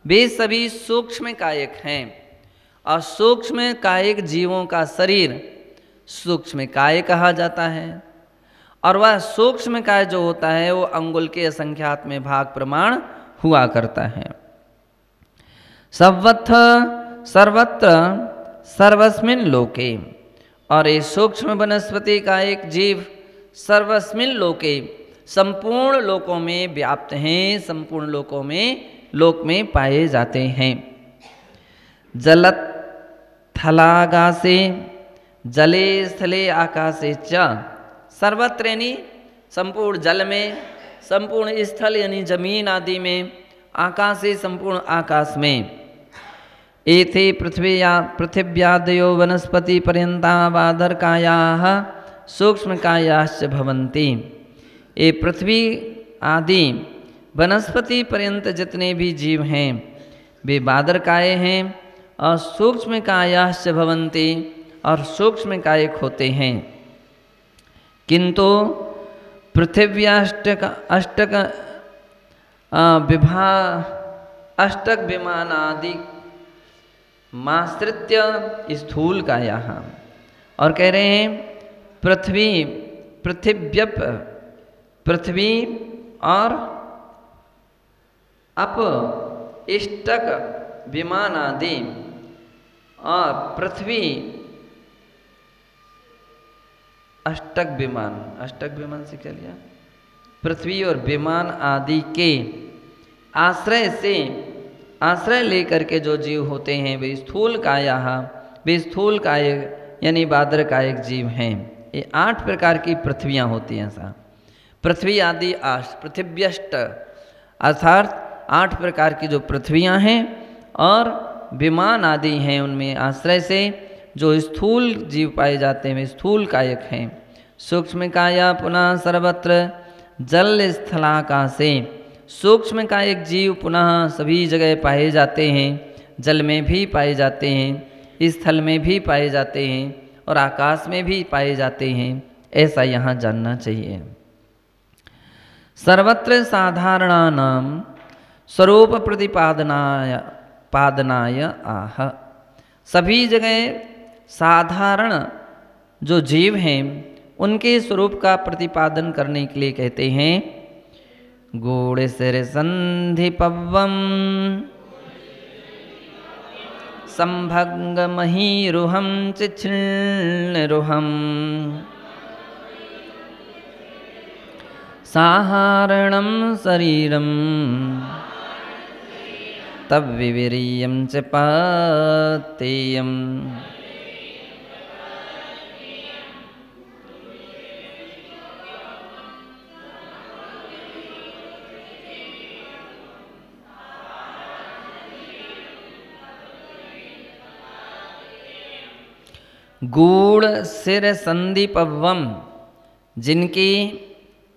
वे सभी सूक्ष्म कायिक हैं। और सूक्ष्म कायिक जीवों का शरीर सूक्ष्म काय कहा जाता है। और वह सूक्ष्म काय जो होता है वो अंगुल के असंख्यात में भाग प्रमाण हुआ करता है। सर्वत्र सर्वस्मिन लोके, और ये सूक्ष्म वनस्पति का एक जीव सर्वस्मिन लोके संपूर्ण लोकों में व्याप्त हैं, संपूर्ण लोक में पाए जाते हैं। जलत थलागासे जले स्थले आकाशे च, सर्वत्र यानी संपूर्ण जल में, संपूर्ण स्थल यानी जमीन आदि में, आकाशे संपूर्ण आकाश में। एते पृथिव्यादयो वनस्पति पर्यंता बादरकायाः सूक्ष्मकायाश्च भवन्ति। ये पृथ्वी आदि वनस्पति पर्यंत जितने भी जीव हैं वे बादरकाय हैं और सूक्ष्मकायाश्च भवन्ति, और सूक्ष्मकायिक होते हैं। किंतु अष्टक विमानादि माश्रित्य स्थूल कायाः, और कह रहे हैं पृथ्वी और अप इष्टक विमान आदि, और पृथ्वी अष्टक विमान से क्या लिया, पृथ्वी और विमान आदि के आश्रय लेकर के जो जीव होते हैं वे स्थूल काय यानी बादरकायिक जीव हैं। ये 8 प्रकार की पृथ्वियाँ होती हैं। ऐसा पृथ्वी आदि पृथिव्यष्ट अर्थात 8 प्रकार की जो पृथ्वियाँ हैं और विमान आदि हैं, उनमें आश्रय से जो स्थूल जीव पाए जाते हैं वे स्थूल कायक हैं। सूक्ष्म काया पुनः सर्वत्र जल स्थलाकाशे, सूक्ष्म कायिक जीव पुनः सभी जगह पाए जाते हैं, जल में भी पाए जाते हैं, स्थल में भी पाए जाते हैं और आकाश में भी पाए जाते हैं, ऐसा यहाँ जानना चाहिए। सर्वत्र साधारणानां स्वरूप प्रतिपादनाय आह, सभी जगह साधारण जो जीव हैं उनके स्वरूप का प्रतिपादन करने के लिए कहते हैं गूढ़ सिर संधि पवम संभंग महीरुहम चिच्छृणरुहम साहारणं शरीरम तब विवीर्यं च पातेयम्। गूढ़ सिर संदीपवम, जिनकी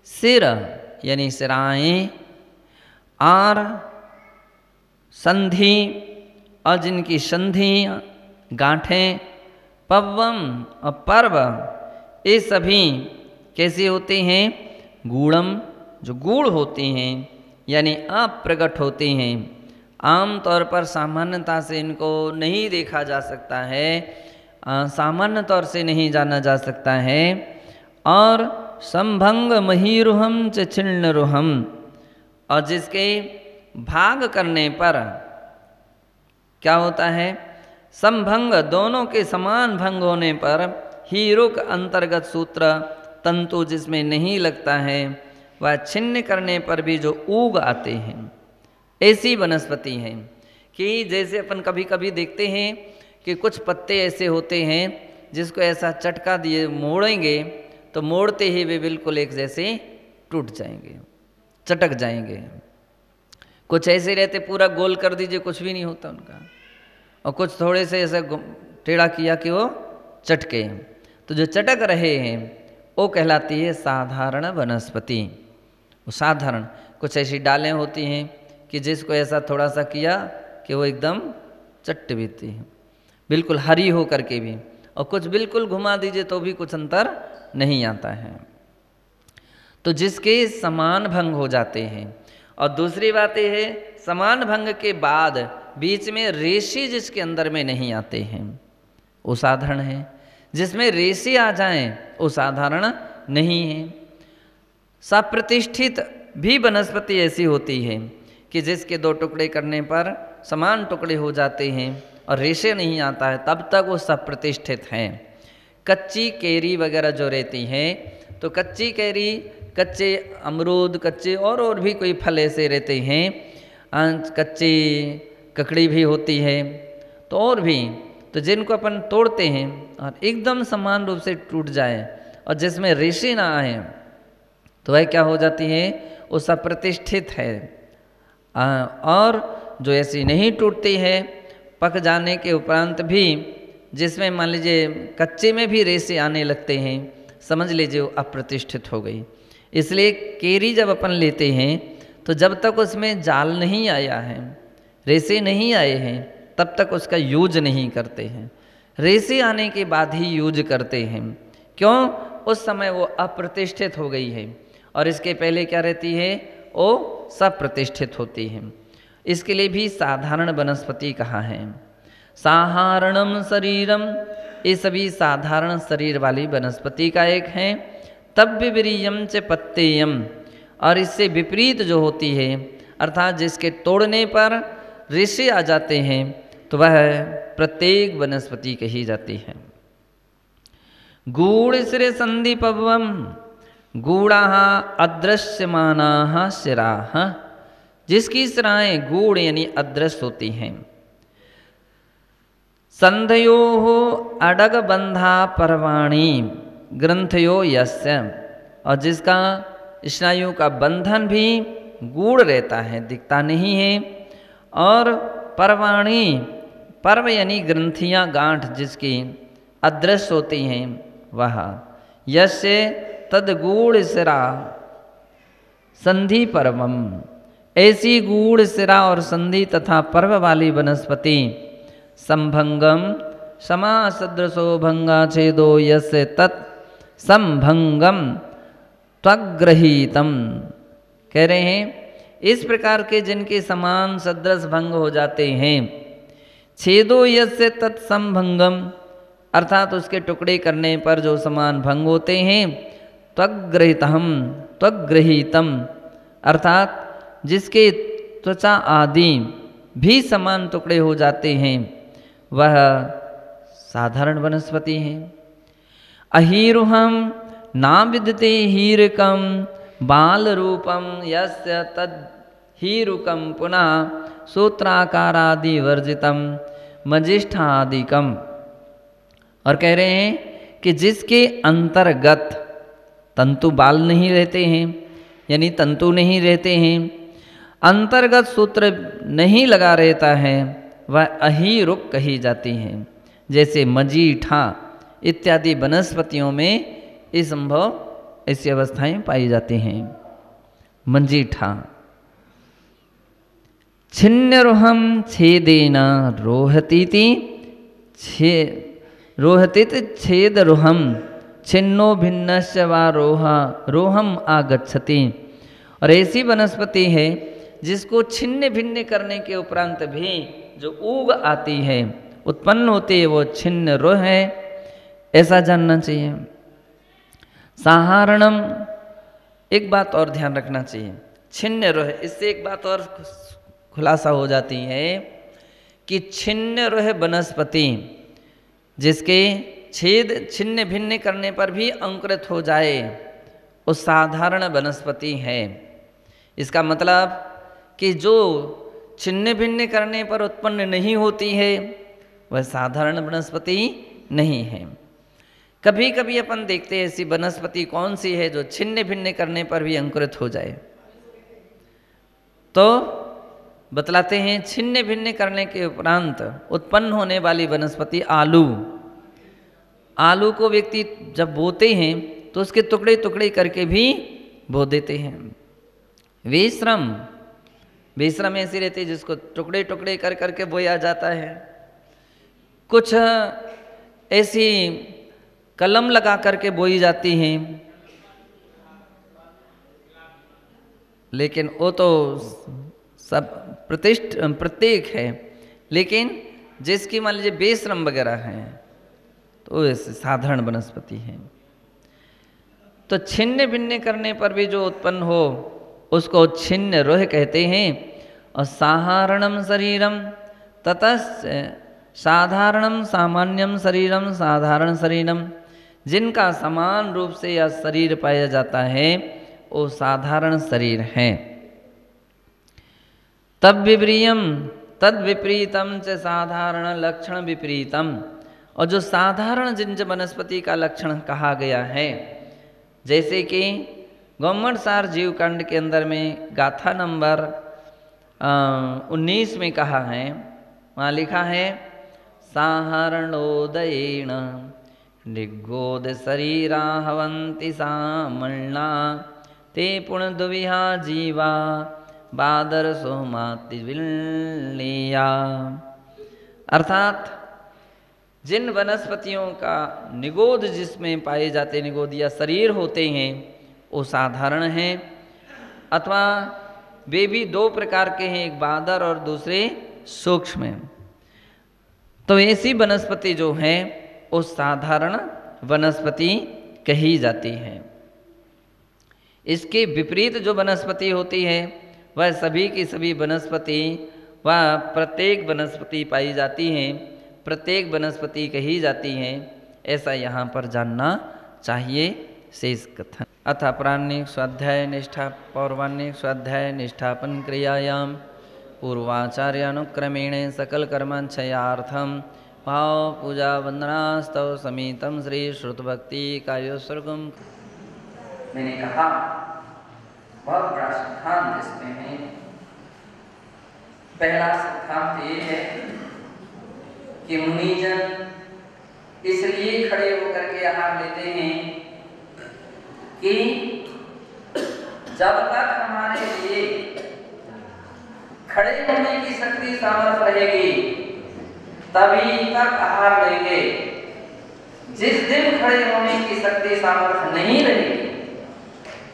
सिर यानी सिराएं और संधि और जिनकी संधि गांठें, पवम और पर्व, ये सभी कैसे होते हैं? गूढ़म, जो गूढ़ होते हैं यानी अप्रगट होते हैं। आम तौर पर सामान्यता से इनको नहीं देखा जा सकता है, सामान्य तौर से नहीं जाना जा सकता है। और संभंग महीरुहम च छिन्नरुहम, और जिसके भाग करने पर क्या होता है? संभंग, दोनों के समान भंग होने पर हीरुक अंतर्गत सूत्र तंतु जिसमें नहीं लगता है, वह छिन्न करने पर भी जो ऊग आते हैं, ऐसी वनस्पति है कि जैसे अपन कभी कभी देखते हैं कि कुछ पत्ते ऐसे होते हैं जिसको ऐसा चटका दिए मोड़ेंगे तो मोड़ते ही वे बिल्कुल एक जैसे टूट जाएंगे, चटक जाएंगे। कुछ ऐसे रहते पूरा गोल कर दीजिए कुछ भी नहीं होता उनका, और कुछ थोड़े से ऐसा टेढ़ा किया कि वो चटके। तो जो चटक रहे हैं वो कहलाती है साधारण वनस्पति। वो साधारण, कुछ ऐसी डालें होती हैं कि जिसको ऐसा थोड़ा सा किया कि वो एकदम चट्ट बीती है, बिल्कुल हरी हो करके भी, और कुछ बिल्कुल घुमा दीजिए तो भी कुछ अंतर नहीं आता है। तो जिसके समान भंग हो जाते हैं और दूसरी बात यह है, समान भंग के बाद बीच में रेशे जिसके अंदर में नहीं आते हैं वो साधारण है, जिसमें रेशे आ जाएं वो साधारण नहीं है। सप्रतिष्ठित भी वनस्पति ऐसी होती है कि जिसके दो टुकड़े करने पर समान टुकड़े हो जाते हैं और रेशे नहीं आता है, तब तक वो सप्रतिष्ठित हैं। कच्ची केरी वगैरह जो रहती है, तो कच्ची केरी, कच्चे अमरूद, कच्चे और भी कोई फल ऐसे रहते हैं, कच्ची ककड़ी भी होती है, तो और भी, तो जिनको अपन तोड़ते हैं और एकदम समान रूप से टूट जाए और जिसमें रेशे ना आए, तो वह क्या हो जाती है, वो सप्रतिष्ठित है। और जो ऐसी नहीं टूटती है, पक जाने के उपरांत भी, जिसमें मान लीजिए कच्चे में भी रेशे आने लगते हैं, समझ लीजिए वो अप्रतिष्ठित हो गई। इसलिए केरी जब अपन लेते हैं तो जब तक उसमें जाल नहीं आया है, रेशे नहीं आए हैं, तब तक उसका यूज नहीं करते हैं। रेशे आने के बाद ही यूज करते हैं। क्यों? उस समय वो अप्रतिष्ठित हो गई है और इसके पहले क्या रहती है, वो सप्रतिष्ठित होती है। इसके लिए भी साधारण वनस्पति कहा है। साधारणम शरीरम, ये सभी साधारण शरीर वाली वनस्पति का एक है। तब विपरीयम च पत्तेयम, और इससे विपरीत जो होती है, अर्थात जिसके तोड़ने पर रेशे आ जाते हैं, तो वह प्रत्येक वनस्पति कही जाती है। गूढ़ सिरे संदीपवम, गूढ़ा अदृश्यमाना शिराः, जिसकी सिराएं गूढ़ यानी अदृश्य होती हैं। संधयो अडग बंधा पर्वाणी ग्रंथयो यस्य, और जिसका स्नायु का बंधन भी गूढ़ रहता है, दिखता नहीं है। और पर्वाणी, पर्व यानी ग्रंथियां, गांठ जिसकी अदृश्य होती हैं, वह यस्य तद गूढ़ सिरा संधि पर्वम, ऐसी गूढ़ सिरा और संधि तथा पर्व वाली वनस्पति संभंगम समासदृशो भंगा छेदो यस्य तत् संभंगम त्वग्रहीतम, कह रहे हैं इस प्रकार के जिनके समान सदृश भंग हो जाते हैं, छेदो यस्य तत् संभंगम, अर्थात उसके टुकड़े करने पर जो समान भंग होते हैं, त्वग्रहीतम, त्वग्रहीतम, अर्थात जिसके त्वचा आदि भी समान टुकड़े हो जाते हैं, वह साधारण वनस्पति है। अहीरुहम ना विदते हीरकम बाल रूपम यस्य तद हीरुकम पुनः सूत्राकारादि वर्जितम मजिष्ठादिकम, और कह रहे हैं कि जिसके अंतर्गत तंतु बाल नहीं रहते हैं, यानी तंतु नहीं रहते हैं, अंतर्गत सूत्र नहीं लगा रहता है, वह अहीरुक कही जाती हैं। जैसे मजीठा इत्यादि वनस्पतियों में ये संभव ऐसी अवस्थाएं पाई जाती हैं। मजीठा छिन्नरुहम छेदेना रोहतीति, रोहतीत छेदरुहम छिन्नो भिन्नस्य वा रोहम आगच्छति, और ऐसी वनस्पति है जिसको छिन्न भिन्न करने के उपरांत भी जो ऊग आती है, उत्पन्न होती है, वो छिन्न रोह है, ऐसा जानना चाहिए। साधारणम, एक बात और ध्यान रखना चाहिए, छिन्न रोह, इससे एक बात और खुलासा हो जाती है कि छिन्न रोह वनस्पति जिसके छेद छिन्न भिन्न करने पर भी अंकुरित हो जाए, वो साधारण वनस्पति है। इसका मतलब कि जो छिन्न भिन्न करने पर उत्पन्न नहीं होती है, वह साधारण वनस्पति नहीं है। कभी कभी अपन देखते हैं ऐसी वनस्पति कौन सी है जो छिन्न भिन्न करने पर भी अंकुरित हो जाए, तो बतलाते हैं छिन्न भिन्न करने के उपरांत उत्पन्न होने वाली वनस्पति आलू। आलू को व्यक्ति जब बोते हैं तो उसके टुकड़े टुकड़े करके भी बो देते हैं। विश्रम, विश्रम ऐसी रहती है जिसको टुकड़े टुकड़े कर करके बोया जाता है। कुछ ऐसी कलम लगा करके बोई जाती हैं। लेकिन वो तो सब प्रत्येक है, लेकिन जिसकी मान लीजिए बेश्रम वगैरह हैं तो ऐसे साधारण वनस्पति है। तो छिन्न भिन्न करने पर भी जो उत्पन्न हो उसको छिन्न रोह कहते हैं। और साधारणम शरीरम ततस्य साधारणम सामान्यम शरीरम साधारण शरीरम, जिनका समान रूप से यह शरीर पाया जाता है वो साधारण शरीर है। तब विप्रियम तद विपरीतम च साधारण लक्षण विपरीतम, और जो साधारण जिन वनस्पति का लक्षण कहा गया है, जैसे कि गौमणसार जीवकांड के अंदर में गाथा नंबर 19 में कहा है, वहाँ लिखा है साहरणोदयेन निगोद शरीरा हवंति सामन्ना ते पुण्यदुविहा जीवा बादर सोमाति विल्लिया। अर्थात जिन वनस्पतियों का निगोद जिसमें पाए जाते निगोद या शरीर होते हैं वो साधारण हैं, अथवा वे भी दो प्रकार के हैं, एक बादर और दूसरे सूक्ष्म हैं। तो ऐसी वनस्पति जो है वो साधारण वनस्पति कही जाती है। इसके विपरीत जो वनस्पति होती है वह सभी की सभी वनस्पति वह प्रत्येक वनस्पति पाई जाती हैं, प्रत्येक वनस्पति कही जाती हैं, ऐसा यहाँ पर जानना चाहिए। शेष कथन अथ प्राणिक स्वाध्याय निष्ठा पौर्वाणिक स्वाध्याय निष्ठापन क्रियायाम पूर्वाचार्यानुक्रमेण सकल कर्माक्षयार्थम भाव पूजा वंदनास्तव समीतम श्री श्रुत भक्ति काव्योत्सर्गम। मैंने कहा बहुत बड़ा सिद्धांत इसमें है। पहला सिद्धांत ये है कि मुनिजन इसलिए खड़े होकर के आहार लेते हैं कि जब तक हमारे लिए खड़े होने की शक्ति सामर्थ्य रहेगी तभी तक आहार लेंगे। जिस दिन खड़े होने की शक्ति सामर्थ्य नहीं रहेगी,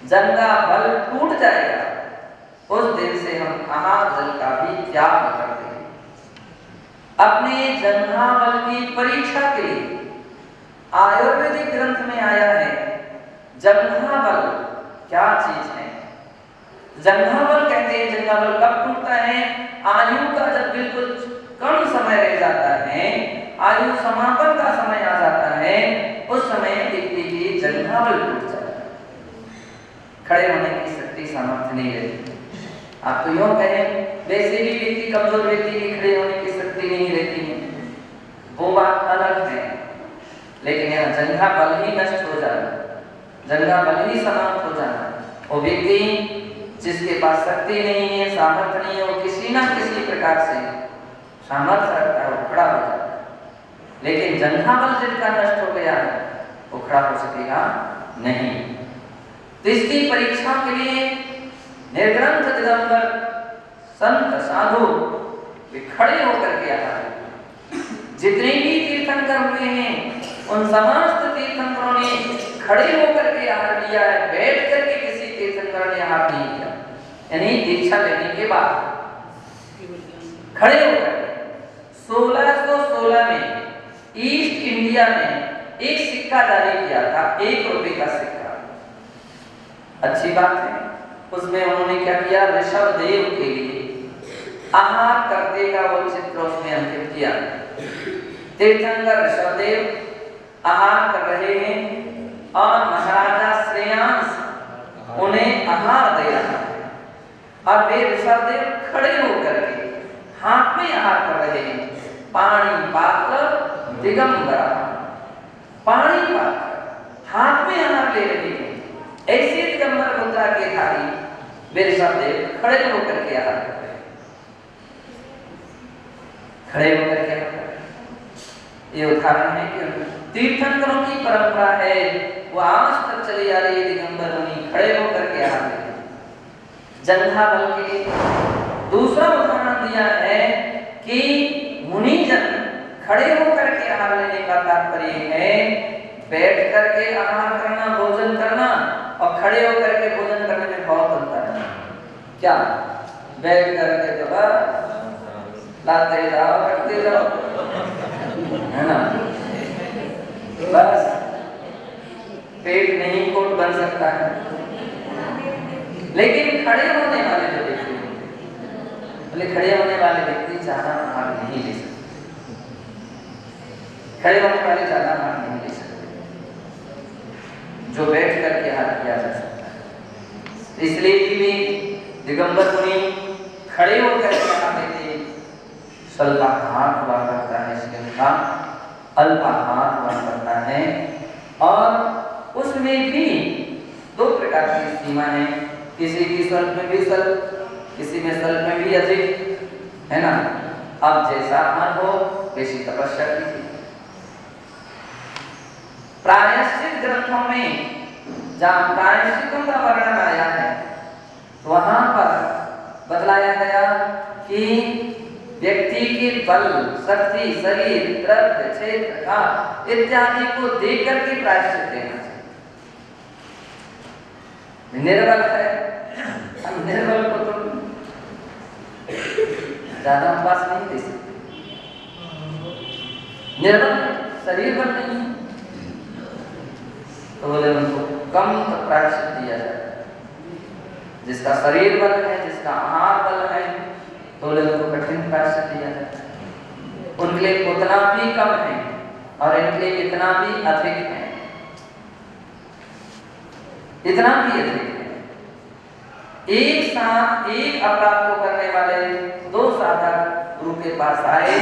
जंगा बल टूट जाएगा, उस दिन से हम आहार जल का भी त्याग कर देंगे। अपने जंघा बल की परीक्षा के लिए आयुर्वेदिक ग्रंथ में आया है जंघा बल क्या चीज है। जंघा बल कहते हैं, जंघा बल कब टूटता है? आयु का जब बिल्कुल कम समय रह जाता है, आयु समापन का समय आ जाता है, उस समय व्यक्ति की जंघा बल टूट जाता है, खड़े होने की शक्ति सामर्थ्य नहीं रहती। आप तो यूं कहें वैसे भी व्यक्ति कमजोर व्यक्ति की खड़े होने की शक्ति नहीं रहती है, वो बात अलग है। लेकिन यहाँ जंघा बल ही नष्ट हो जाना, जंघा बल ही समाप्त हो जाना, वो व्यक्ति जिसके पास शक्ति नहीं है, सामर्थ्य नहीं है, वो किसी ना किसी प्रकार से सामर्थ्य रखता है, वो खड़ा हो जाता है। लेकिन जंघा बल जिनका नष्ट हो गया है वो खड़ा हो सकेगा नहीं। तो इसकी परीक्षा के लिए निर्ग्रंथ दिगंबर संत साधु वे खड़े होकर के आया है। जितने भी तीर्थंकर हुए हैं उन समस्त तीर्थंकरों ने खड़े होकर के आहार लिया है, बैठ करके किसी तीर्थंकर ने आहार नहीं किया। यानी दीक्षा लेने के बाद खड़े होकर 1616 में ईस्ट इंडिया में एक सिक्का जारी किया था, 1 रुपए का सिक्का। अच्छी बात है। उसमें उन्होंने क्या किया, ऋषभ देव के लिए आहार करते का वो चित्र उसमें अंकित किया। तीर्थंकर ऋषभ देव आहार कर रहे हैं और महाराजा श्रेयांश उन्हें आहार दे रहा है और वे ऋषभ देव खड़े होकर के हाथ में आहार कर रहे हैं। पानी पात्र दिगंबरा, पानी पात्र हाथ में आहार ले रहे हैं। ऐसे दिगंबर मुद्रा के धारी वे ऋषभ देव खड़े होकर के आहार कर रहे हैं, खड़े होकर के आहार कर रहे हैं। ये उदाहरण है कि तीर्थंकरों की परंपरा है, वो आज तक चली आ रही है। दिगंबर मुनि खड़े होकर के आहार लेते हैं। जंघा बल के लिए दूसरा उदाहरण दिया है कि मुनिजन खड़े होकर के आहार लेने का तात्पर्य है बैठ करके आहार करना, भोजन करना और खड़े होकर के भोजन करने में बहुत अंतर है। क्या बैठ करके तो बस लाते जाओ करते जाओ, है ना। बस पेट नहीं कोट बन सकता है, लेकिन खड़े होने वाले जो व्यक्ति होते हैं, बोले खड़े होने वाले व्यक्ति ज्यादा भाग नहीं ले सकते, खड़े होने वाले ज्यादा भाग नहीं ले सकते, जो बैठ करके हाथ किया जा सकता है। इसलिए भी दिगंबर मुनि खड़े होकर के हाथ देते, स्वल्पाहार हुआ करता है, इसके उनका अल्पाहार हुआ करता है। और उसमें भी दो प्रकार की सीमा है, किसी की स्वल्प में भी स्वल्प, किसी में स्वल्प में भी अधिक, है ना। अब जैसा आहार हो वैसी तपस्या कीजिए। प्रायश्चित ग्रंथों में जहाँ प्रायश्चितों का वर्णन आया है वहां पर बतलाया गया कि व्यक्ति के बल, शक्ति, शरीर, द्रव्य, क्षेत्र, काल इत्यादि को देख करके प्रायश्चित देना चाहिए। निर्बल है, हम निर्बल को तो ज्यादा उपवास नहीं दे सकते, निर्बल शरीर बल नहीं, तो बोले उनको कम तो प्रायश्चित दिया जाए। जिसका शरीर बल है, जिसका आहार बल है, तो बोले उनको कठिन प्रायश्चित दिया जाए। उनके लिए उतना भी कम है और इनके लिए इतना भी अधिक है, इतना भी अधिक है। एक साथ एक अपराध को करने वाले दो साधक गुरु के पास आए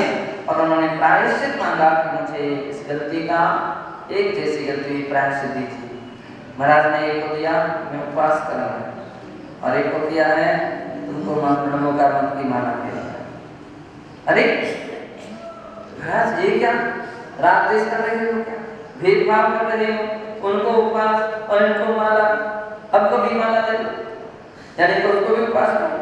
और उन्होंने प्रायश्चित मांगा कि मुझे इस गलती का एक जैसी गलती प्रायश्चित दीजिए। महाराज ने एक को दिया मैं उपवास कर रहा हूँ, और एक को दिया है तुमको नमो का मंत्र की माला देना। अरे महाराज ये क्या रात देश कर रहे हो, क्या भेदभाव कर रहे हो, उनको उपवास और इनको माला, अब को भी माला दे दो, यानी तो उसको भी उपवास करो।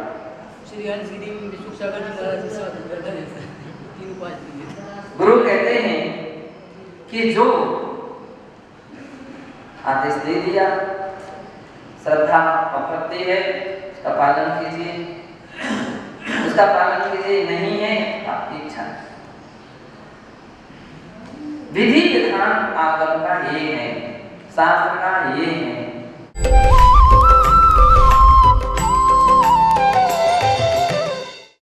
गुरु कहते हैं कि जो आदेश दे दिया, श्रद्धा अपत्ति है, उसका पालन कीजिए, उसका पालन कीजिए, नहीं है आपकी इच्छा। विधि विधान आगम का ये है, शास्त्र का ये है।